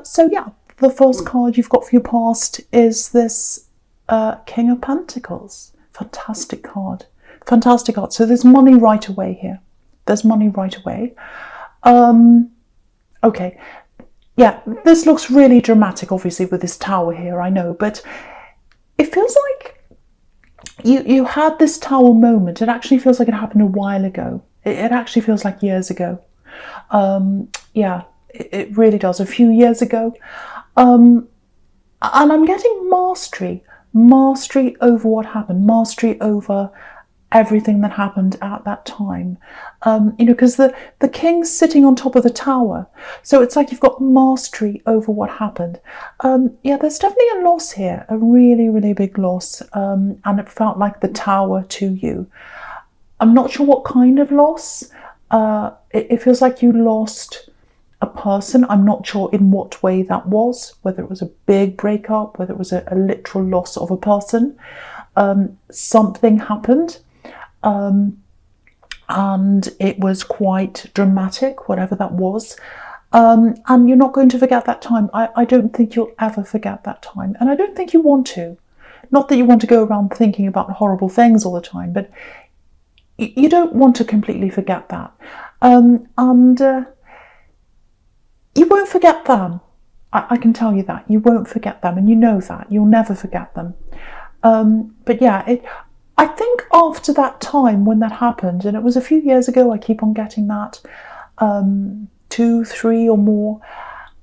So yeah, the first card you've got for your past is this King of Pentacles. Fantastic card. Fantastic card. So there's money right away here. There's money right away. Okay. Yeah, this looks really dramatic, obviously, with this tower here, I know, but it feels like you had this tower moment. It actually feels like it happened a while ago. It actually feels like years ago. Yeah, it really does. A few years ago. And I'm getting mastery over what happened, mastery over everything that happened at that time. You know, because the king's sitting on top of the tower, so it's like you've got mastery over what happened. Yeah, there's definitely a loss here, a really, really big loss, and it felt like the tower to you. I'm not sure what kind of loss. It feels like you lost a person. I'm not sure in what way that was, whether it was a big breakup, whether it was a literal loss of a person. Something happened, and it was quite dramatic, whatever that was. And you're not going to forget that time. I don't think you'll ever forget that time, and I don't think you want to. Not that you want to go around thinking about horrible things all the time, but you don't want to completely forget that. And you won't forget them. I can tell you that. You won't forget them, and you know that. You'll never forget them. But yeah, I think after that time when that happened, and it was a few years ago, I keep on getting that, 2, 3 or more,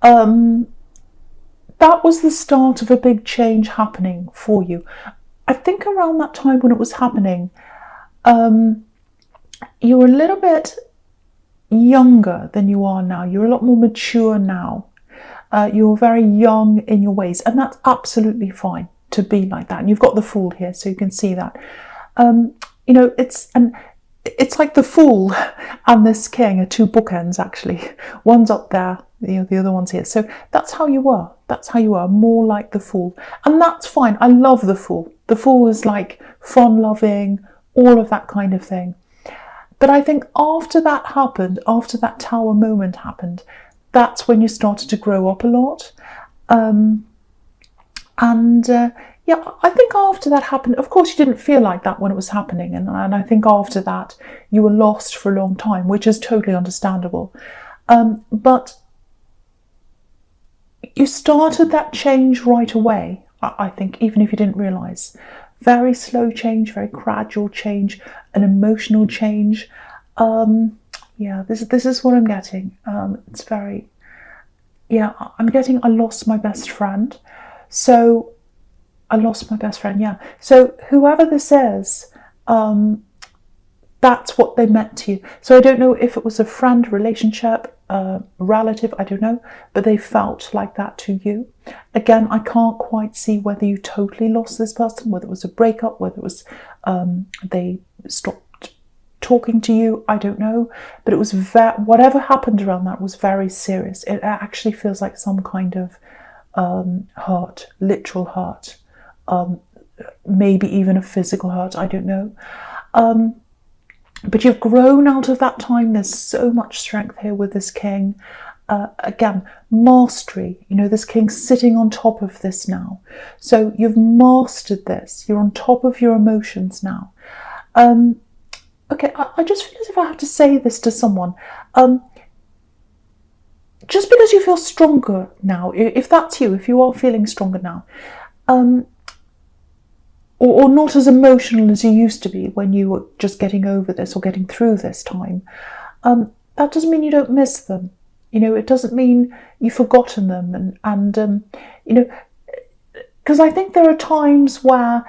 that was the start of a big change happening for you. I think around that time when it was happening, you were a little bit younger than you are now. You're a lot more mature now. You're very young in your ways, and that's absolutely fine to be like that. And you've got the Fool here, so you can see that. You know, it's like the Fool and this King are two bookends, actually. One's up there, you know, the other one's here. So that's how you were. That's how you were, more like the Fool. And that's fine. I love the Fool. The Fool is like fun-loving, all of that kind of thing. But I think after that happened, after that tower moment happened, that's when you started to grow up a lot. Yeah, I think after that happened, of course you didn't feel like that when it was happening, and I think after that you were lost for a long time, which is totally understandable. But you started that change right away, I think, even if you didn't realise. Very slow change, very gradual change, an emotional change. Yeah, this is what I'm getting. It's very, yeah, I'm getting I lost my best friend. So I lost my best friend, yeah. So whoever this is, that's what they meant to you. So I don't know if it was a friend, relationship, relative, I don't know, but they felt like that to you. Again, I can't quite see whether you totally lost this person, whether it was a breakup, whether it was they stopped talking to you, I don't know. But it was whatever happened around that was very serious. It actually feels like some kind of hurt, literal hurt. Maybe even a physical hurt, I don't know. But you've grown out of that time. There's so much strength here with this King. Again, mastery. You know, this King's sitting on top of this now. So you've mastered this. You're on top of your emotions now. Okay, I just feel as if I have to say this to someone. Just because you feel stronger now, if that's you, if you are feeling stronger now, or not as emotional as you used to be when you were just getting over this or getting through this time, that doesn't mean you don't miss them. You know, it doesn't mean you've forgotten them. And you know, because I think there are times where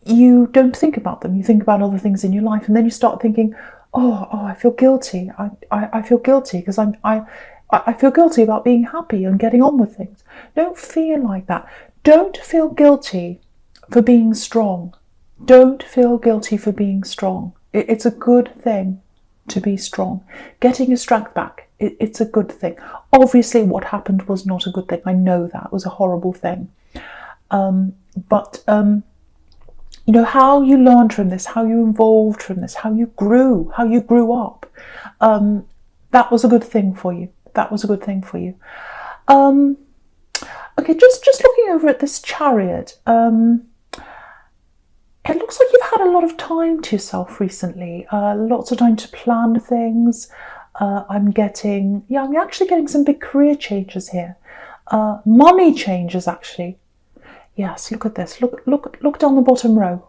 you don't think about them. You think about other things in your life, and then you start thinking, oh, I feel guilty. I feel guilty because I feel guilty about being happy and getting on with things. Don't feel like that. Don't feel guilty for being strong. Don't feel guilty for being strong. It's a good thing to be strong. Getting your strength back, it's a good thing. Obviously, what happened was not a good thing. I know that. It was a horrible thing. But you know, how you learned from this, how you evolved from this, how you grew up, that was a good thing for you. That was a good thing for you. Okay, just looking over at this Chariot, it looks like you've had a lot of time to yourself recently, lots of time to plan things. I'm actually getting some big career changes here. Money changes, actually. Yes, look at this. Look down the bottom row.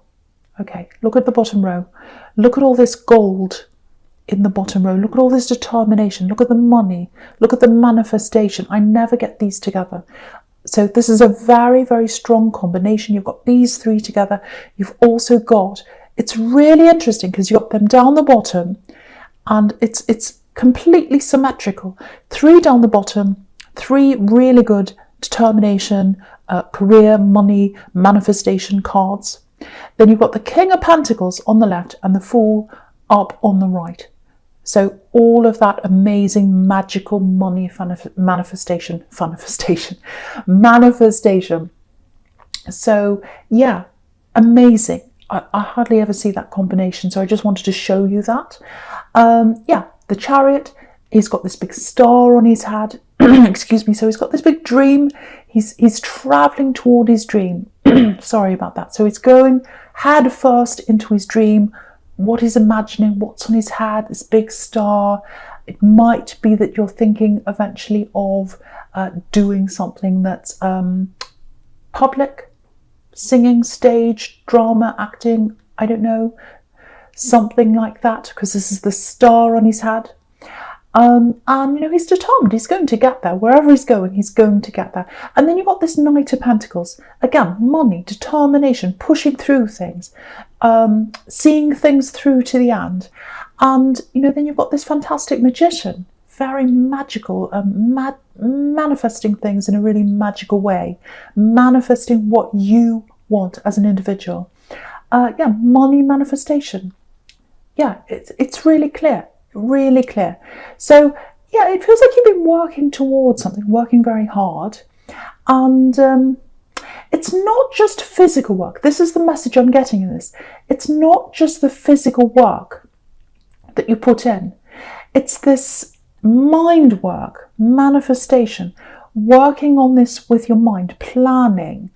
Okay, look at the bottom row. Look at all this gold in the bottom row. Look at all this determination. Look at the money. Look at the manifestation. I never get these together. So this is a very, very strong combination. You've got these three together. You've also got, it's really interesting because you've got them down the bottom and it's completely symmetrical. 3 down the bottom, 3 really good determination, career, money, manifestation cards. Then you've got the King of Pentacles on the left and the Fool up on the right. So all of that amazing magical money manifestation. So yeah, amazing. I hardly ever see that combination. So I just wanted to show you that. Yeah, the Chariot, he's got this big star on his head. Excuse me. So he's got this big dream. He's traveling toward his dream. Sorry about that. So he's going head first into his dream. What he's imagining, what's on his head, this big star. It might be that you're thinking eventually of doing something that's public, singing, stage, drama, acting, I don't know, something like that, because this is the star on his head. And you know, he's determined, he's going to get there. Wherever he's going to get there. And then you've got this Knight of Pentacles. Again, money, determination, pushing through things, seeing things through to the end. And you know, then you've got this fantastic Magician, very magical, manifesting things in a really magical way, manifesting what you want as an individual. Yeah, money manifestation. Yeah, it's really clear. Really clear. So yeah, it feels like you've been working towards something, working very hard, and it's not just physical work. This is the message I'm getting in this. It's not just the physical work that you put in. It's this mind work, manifestation, working on this with your mind, planning.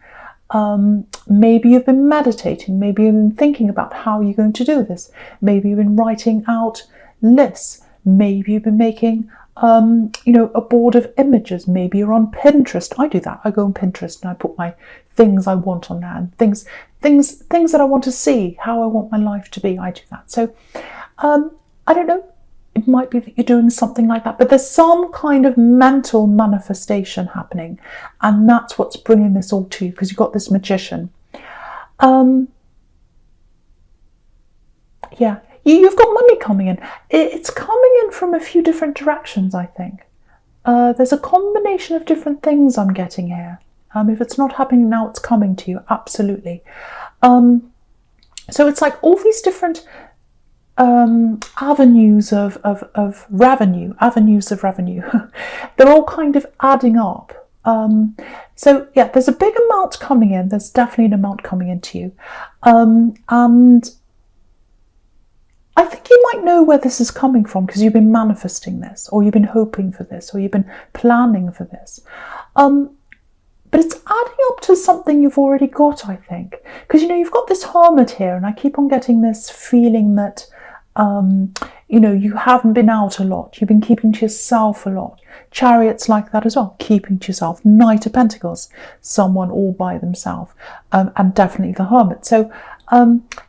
Maybe you've been meditating, maybe you've been thinking about how you're going to do this, maybe you've been writing out lists, maybe you've been making you know, a board of images, maybe you're on Pinterest. I do that. I go on Pinterest and I put my things I want on there, and things that I want to see, how I want my life to be. I do that. So I don't know, it might be that you're doing something like that, but there's some kind of mental manifestation happening, and that's what's bringing this all to you, because you've got this Magician. Yeah, you've got money coming in. It's coming in from a few different directions, I think. There's a combination of different things I'm getting here. If it's not happening now, it's coming to you, absolutely. So it's like all these different avenues of revenue. They're all kind of adding up. So yeah, there's a big amount coming in. There's definitely an amount coming into you. And I think you might know where this is coming from, because you've been manifesting this, or you've been hoping for this, or you've been planning for this. But it's adding up to something you've already got, I think. Because, you know, you've got this Hermit here, and I keep on getting this feeling that, you know, you haven't been out a lot. You've been keeping to yourself a lot. Chariot's like that as well, keeping to yourself. Knight of Pentacles, someone all by themselves, and definitely the Hermit. So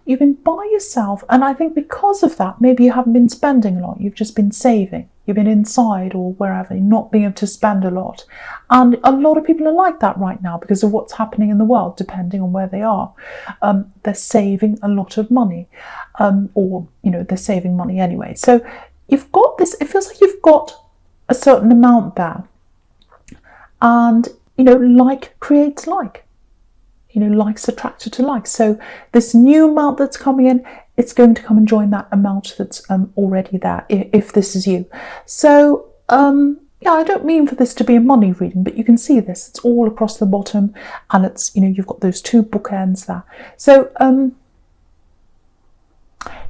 you've been by yourself, and I think because of that, maybe you haven't been spending a lot. You've just been saving. You've been inside or wherever, not being able to spend a lot. And a lot of people are like that right now because of what's happening in the world, depending on where they are. They're saving a lot of money, or, you know, they're saving money anyway. So you've got this, it feels like you've got a certain amount there. And, you know, like creates like. You know, like's attracted to like. So this new amount that's coming in, it's going to come and join that amount that's already there, if this is you. So, yeah, I don't mean for this to be a money reading, but you can see this. It's all across the bottom, and it's, you know, you've got those two bookends there. So,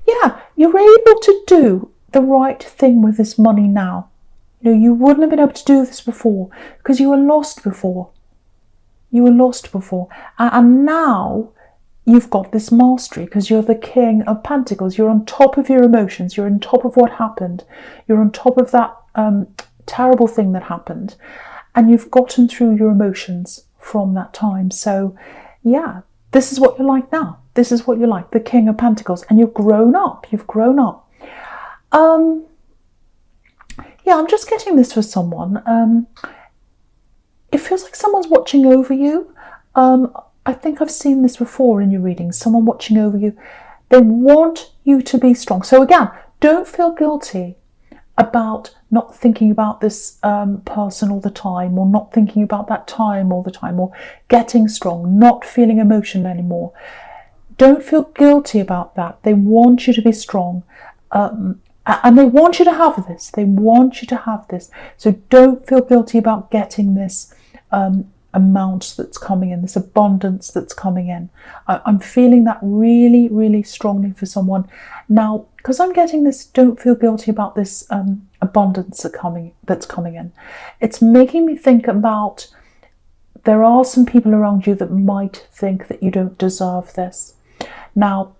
yeah, you're able to do the right thing with this money now. You know, you wouldn't have been able to do this before because you were lost before. You were lost before. And now you've got this mastery because you're the King of Pentacles. You're on top of your emotions. You're on top of what happened. You're on top of that terrible thing that happened. And you've gotten through your emotions from that time. So, yeah, this is what you're like now. This is what you're like, the King of Pentacles. And you've grown up. You've grown up. Yeah, I'm just getting this for someone. It feels like someone's watching over you. I think I've seen this before in your readings. Someone watching over you. They want you to be strong. So again, don't feel guilty about not thinking about this person all the time, or not thinking about that time all the time, or getting strong, not feeling emotion anymore. Don't feel guilty about that. They want you to be strong. And they want you to have this. They want you to have this. So don't feel guilty about getting this amount that's coming in, this abundance that's coming in. I'm feeling that really, really strongly for someone. Now, because I'm getting this, don't feel guilty about this abundance that's coming in. It's making me think about, there are some people around you that might think that you don't deserve this. Now,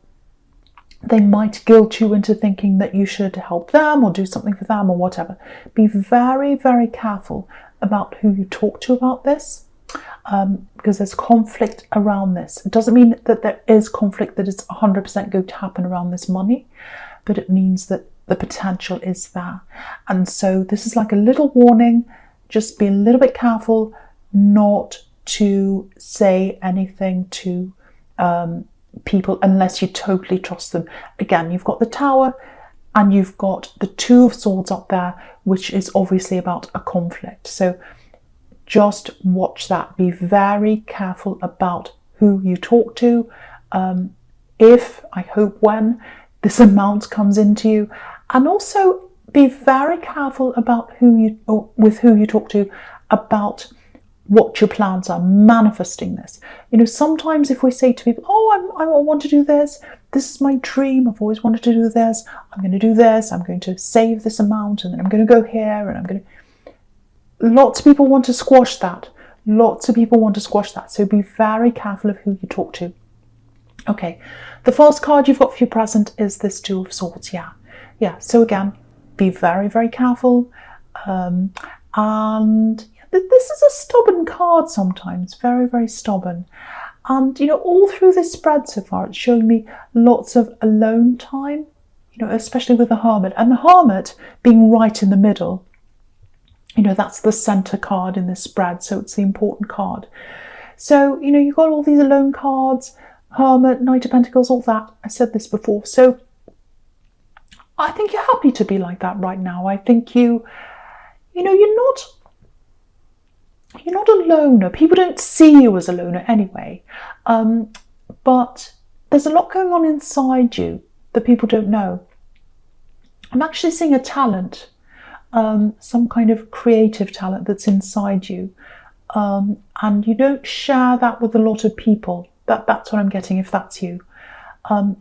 they might guilt you into thinking that you should help them or do something for them or whatever. Be very, very careful about who you talk to about this, because there's conflict around this. It doesn't mean that there is conflict that is 100% going to happen around this money, but it means that the potential is there. And so this is like a little warning. Just be a little bit careful not to say anything to people unless you totally trust them. Again, you've got the Tower and you've got the Two of Swords up there, which is obviously about a conflict. So just watch that. Be very careful about who you talk to. I hope when this amount comes into you, and also be very careful about with who you talk to about what your plans are, manifesting this. You know, sometimes if we say to people, oh, I want to do this, this is my dream, I've always wanted to do this, I'm going to do this, I'm going to save this amount, and then I'm going to go here, and I'm going to... Lots of people want to squash that. Lots of people want to squash that. So be very careful of who you talk to. Okay, the first card you've got for your present is this Two of Swords. Yeah. So again, be very, very careful. And this is a stubborn card sometimes, very, very stubborn. And, you know, all through this spread so far, it's showing me lots of alone time, you know, especially with the Hermit. And the Hermit being right in the middle, you know, that's the centre card in this spread, so it's the important card. So, you know, you've got all these alone cards, Hermit, Knight of Pentacles, all that. I said this before. So I think you're happy to be like that right now. I think you know, you're not a loner. People don't see you as a loner anyway. But there's a lot going on inside you that people don't know. I'm actually seeing a talent, some kind of creative talent that's inside you. And you don't share that with a lot of people. That's what I'm getting, if that's you.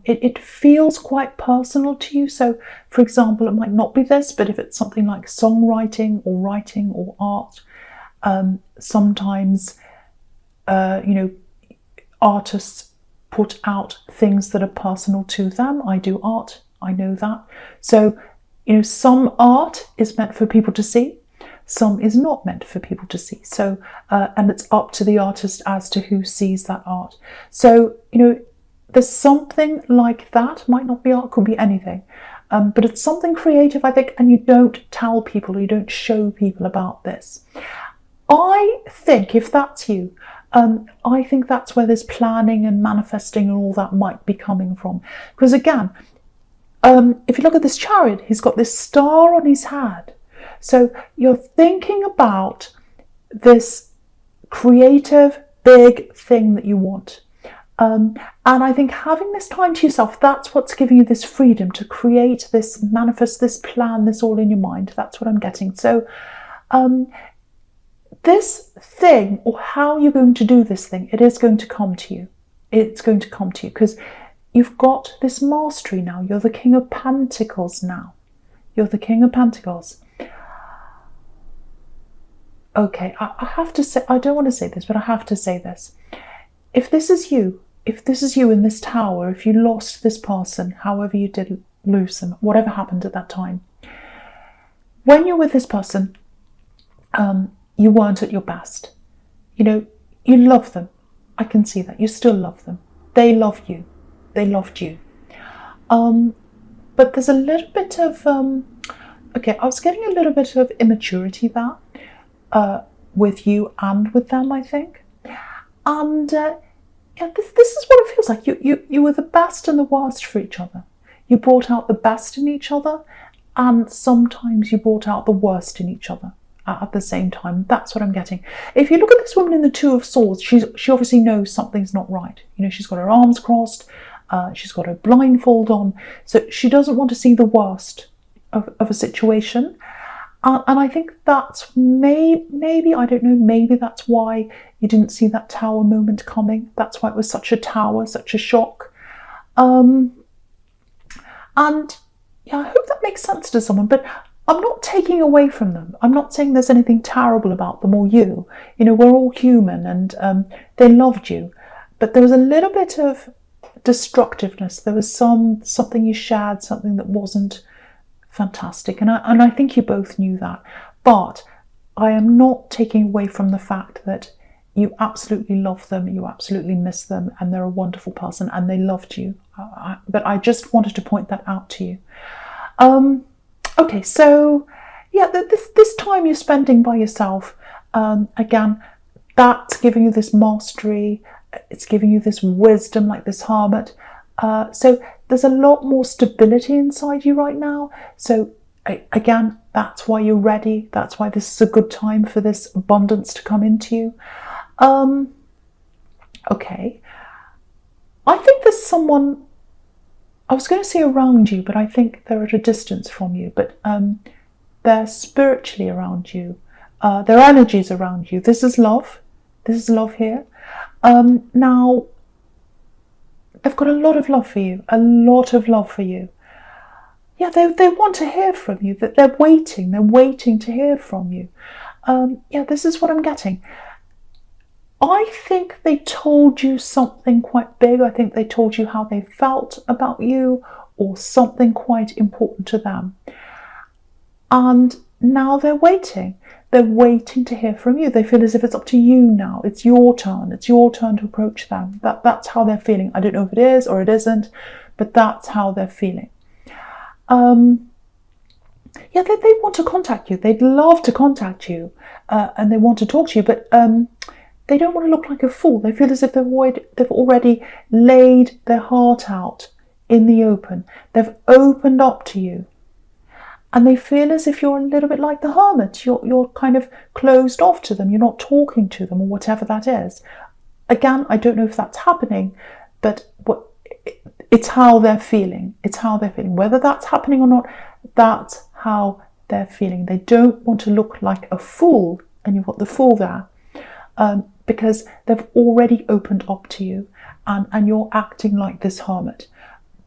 It feels quite personal to you. So, for example, it might not be this, but if it's something like songwriting or writing or art, sometimes, you know, artists put out things that are personal to them. I do art, I know that. So, you know, some art is meant for people to see, some is not meant for people to see. So, and it's up to the artist as to who sees that art. So, you know, there's something like that. Might not be art, could be anything. But it's something creative, I think, and you don't tell people, or you don't show people about this. I think if that's you, I think that's where this planning and manifesting and all that might be coming from. Because again, if you look at this Chariot, he's got this star on his head. So you're thinking about this creative, big thing that you want. And I think having this time to yourself, that's what's giving you this freedom to create this, manifest this, plan this all in your mind. That's what I'm getting. So this thing, or how you're going to do this thing, it is going to come to you. It's going to come to you because you've got this mastery now. You're the King of Pentacles now. You're the King of Pentacles. Okay, I have to say, I don't want to say this, but I have to say this. If this is you in this tower, if you lost this person, however you did lose them, whatever happened at that time, when you're with this person, you weren't at your best. You know, you love them. I can see that. You still love them. They love you. They loved you. But there's a little bit of, okay, I was getting a little bit of immaturity there with you and with them, I think. And yeah, this is what it feels like. You were the best and the worst for each other. You brought out the best in each other, and sometimes you brought out the worst in each other at the same time. That's what I'm getting. If you look at this woman in the Two of Swords, she obviously knows something's not right. You know, she's got her arms crossed, she's got her blindfold on, so she doesn't want to see the worst of a situation. And I think that's maybe, I don't know, maybe that's why you didn't see that tower moment coming. That's why it was such a tower, such a shock. And yeah, I hope that makes sense to someone, but I'm not taking away from them. I'm not saying there's anything terrible about them or you. You know, we're all human, and they loved you. But there was a little bit of destructiveness. There was something you shared, something that wasn't fantastic. And I think you both knew that. But I am not taking away from the fact that you absolutely love them, you absolutely miss them, and they're a wonderful person, and they loved you. But I just wanted to point that out to you. Okay, so yeah, this time you're spending by yourself, again, that's giving you this mastery, it's giving you this wisdom, like this hermit. So there's a lot more stability inside you right now. So again, that's why you're ready. That's why this is a good time for this abundance to come into you. Okay, I think there's someone, I was going to say around you, but I think they're at a distance from you, but they're spiritually around you. Their energies around you. This is love. This is love here. Now, they've got a lot of love for you. A lot of love for you. Yeah, they want to hear from you. That they're waiting. They're waiting to hear from you. Yeah, this is what I'm getting. I think they told you something quite big. I think they told you how they felt about you, or something quite important to them. And now they're waiting. They're waiting to hear from you. They feel as if it's up to you now. It's your turn. It's your turn to approach them. That's how they're feeling. I don't know if it is or it isn't, but that's how they're feeling. Yeah, they want to contact you. They'd love to contact you, and they want to talk to you, but they don't want to look like a fool. They feel as if they've already laid their heart out in the open. They've opened up to you. And they feel as if you're a little bit like the hermit. You're kind of closed off to them. You're not talking to them, or whatever that is. Again, I don't know if that's happening, but it's how they're feeling. It's how they're feeling. Whether that's happening or not, that's how they're feeling. They don't want to look like a fool, and you've got the fool there. Because they've already opened up to you, and you're acting like this hermit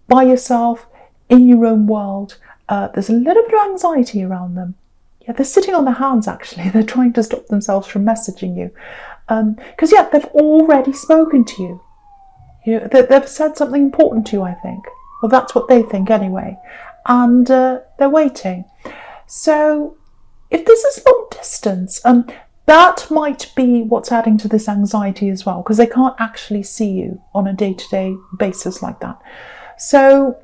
by yourself in your own world. There's a little bit of anxiety around them. Yeah, they're sitting on their hands, actually. They're trying to stop themselves from messaging you, because yeah, they've already spoken to you. You know, they've said something important to you, I think. Well, that's what they think anyway, and they're waiting. So if this is long distance, that might be what's adding to this anxiety as well, because they can't actually see you on a day-to-day basis like that. So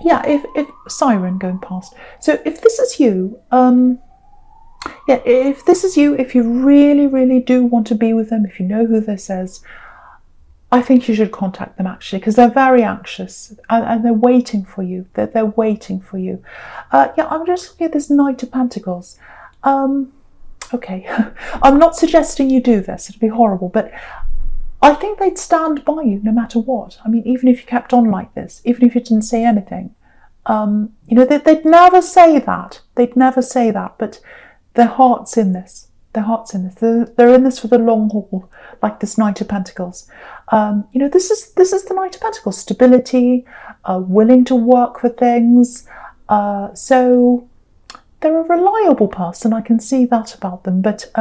yeah, if siren going past. So if this is you, yeah, if this is you, if you really, really do want to be with them, if you know who this is, I think you should contact them, actually, because they're very anxious, and they're waiting for you. They're waiting for you. Yeah, I'm just looking at this Knight of Pentacles. Okay, I'm not suggesting you do this. It'd be horrible, but I think they'd stand by you no matter what. I mean, even if you kept on like this, even if you didn't say anything, you know, they'd never say that. They'd never say that, but their heart's in this. Their heart's in this. They're in this for the long haul, like this Knight of Pentacles. You know, this is the Knight of Pentacles. Stability, willing to work for things. So they're a reliable person. I can see that about them. But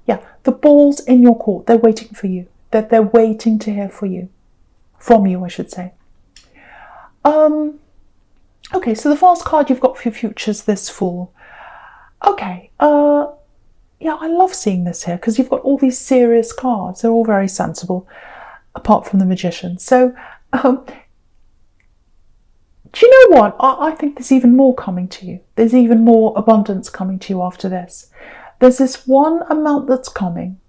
yeah, the ball's in your court. They're waiting for you. They're waiting to hear from you, I should say. Okay, so the first card you've got for your future is this Fool. Okay, yeah, I love seeing this here because you've got all these serious cards. They're all very sensible, apart from the Magician. So, do you know what? I think there's even more coming to you. There's even more abundance coming to you after this. There's this one amount that's coming,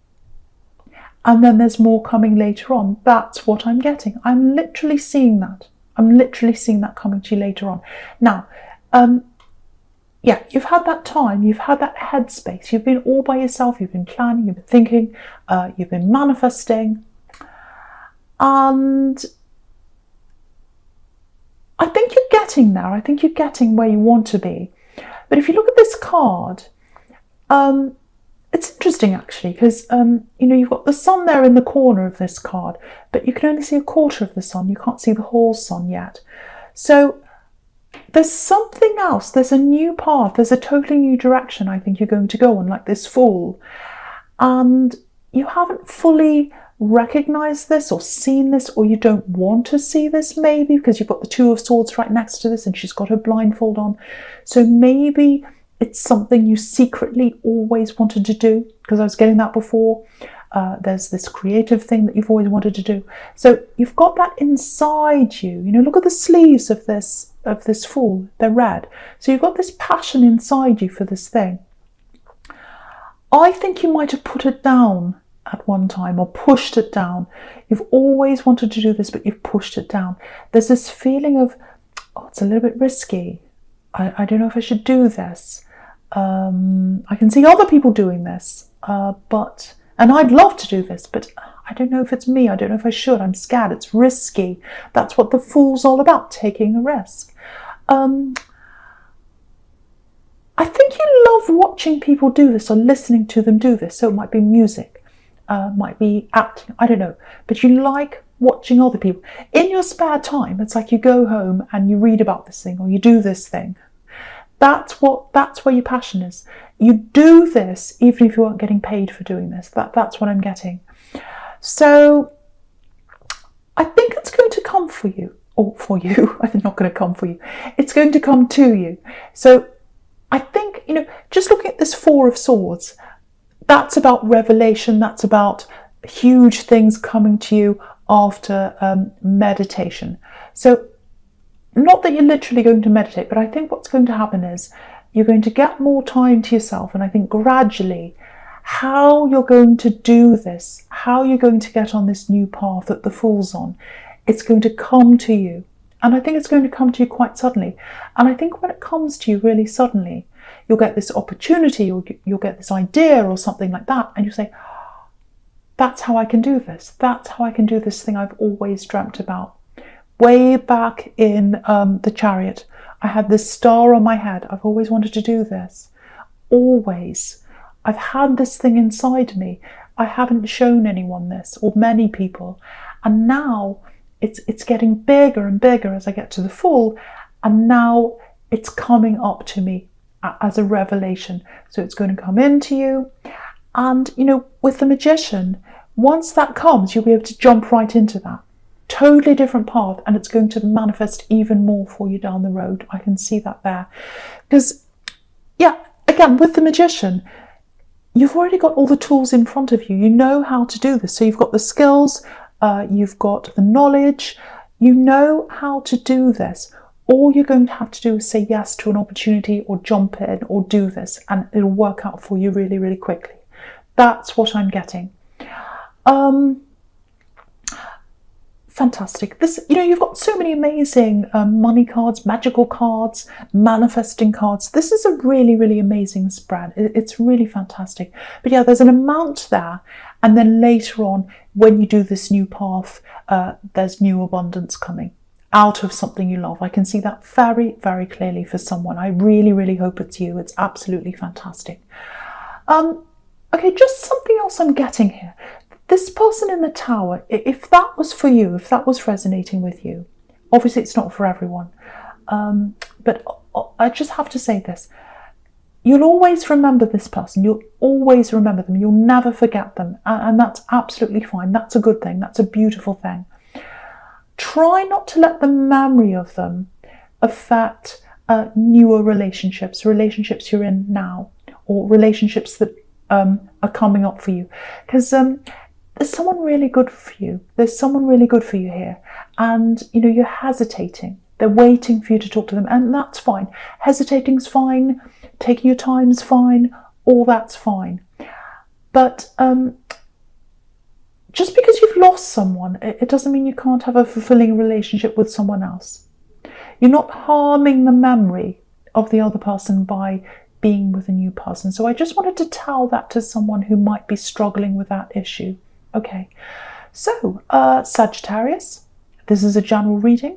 and then there's more coming later on. That's what I'm getting. I'm literally seeing that. I'm literally seeing that coming to you later on. Now, yeah, you've had that time, you've had that headspace, you've been all by yourself, you've been planning, you've been thinking, you've been manifesting, and I think you're getting there. I think you're getting where you want to be. But if you look at this card, it's interesting actually, because you know, you've got the sun there in the corner of this card, but you can only see a quarter of the sun. You can't see the whole sun yet. So there's something else. There's a new path. There's a totally new direction I think you're going to go on, like this Fool. And you haven't fully recognized this or seen this, or you don't want to see this maybe because you've got the Two of Swords right next to this and she's got her blindfold on. So maybe it's something you secretly always wanted to do, because I was getting that before. There's this creative thing that you've always wanted to do. So you've got that inside you. You know, look at the sleeves of this Fool. They're red. So you've got this passion inside you for this thing. I think you might have put it down at one time or pushed it down. You've always wanted to do this, but you've pushed it down. There's this feeling of, oh, it's a little bit risky. I don't know if I should do this. I can see other people doing this, and I'd love to do this, but I don't know if it's me. I don't know if I should. I'm scared. It's risky. That's what the Fool's all about, taking a risk. I think you love watching people do this or listening to them do this. So it might be music, might be acting, I don't know. But you like watching other people. In your spare time, it's like you go home and you read about this thing or you do this thing. That's where your passion is. You do this even if you aren't getting paid for doing this. That's what I'm getting. So I think it's going to come for you, or for you. I'm not going to come for you. It's going to come to you. So I think, you know, just looking at this Four of Swords, that's about revelation. That's about huge things coming to you after meditation. So not that you're literally going to meditate, but I think what's going to happen is you're going to get more time to yourself. And I think gradually how you're going to do this, how you're going to get on this new path that the Fool's on, it's going to come to you. And I think it's going to come to you quite suddenly. And I think when it comes to you really suddenly, you'll get this opportunity, or you'll get this idea or something like that. And you say, oh, that's how I can do this. That's how I can do this thing I've always dreamt about. Way back in the Chariot, I had this star on my head. I've always wanted to do this. Always. I've had this thing inside me. I haven't shown anyone this, or many people. And now it's getting bigger and bigger as I get to the Fool. And now it's coming up to me as a revelation. So it's going to come into you. And, you know, with the Magician, once that comes, you'll be able to jump right into that. Totally different path, and it's going to manifest even more for you down the road. I can see that there. Because, yeah, again, with the Magician, you've already got all the tools in front of you. You know how to do this. So you've got the skills, you've got the knowledge, you know how to do this. All you're going to have to do is say yes to an opportunity or jump in or do this, and it'll work out for you really, really quickly. That's what I'm getting. Fantastic. This, you know, you've got so many amazing money cards, magical cards, manifesting cards. This is a really, really amazing spread. It's really fantastic. But yeah, there's an amount there. And then later on, when you do this new path, there's new abundance coming out of something you love. I can see that very, very clearly for someone. I really, really hope it's you. It's absolutely fantastic. Okay, just something else I'm getting here. This person in the Tower, if that was for you, if that was resonating with you, obviously it's not for everyone, but I just have to say this. you'll always remember this person. You'll always remember them. You'll never forget them. And that's absolutely fine. That's a good thing. That's a beautiful thing. Try not to let the memory of them affect newer relationships you're in now, or relationships that are coming up for you. Because there's someone really good for you. There's someone really good for you here. And, you know, you're hesitating. They're waiting for you to talk to them. And that's fine. Hesitating's fine. Taking your time's fine. All that's fine. But just because you've lost someone, it doesn't mean you can't have a fulfilling relationship with someone else. You're not harming the memory of the other person by being with a new person. So I just wanted to tell that to someone who might be struggling with that issue. Okay, so Sagittarius, this is a general reading.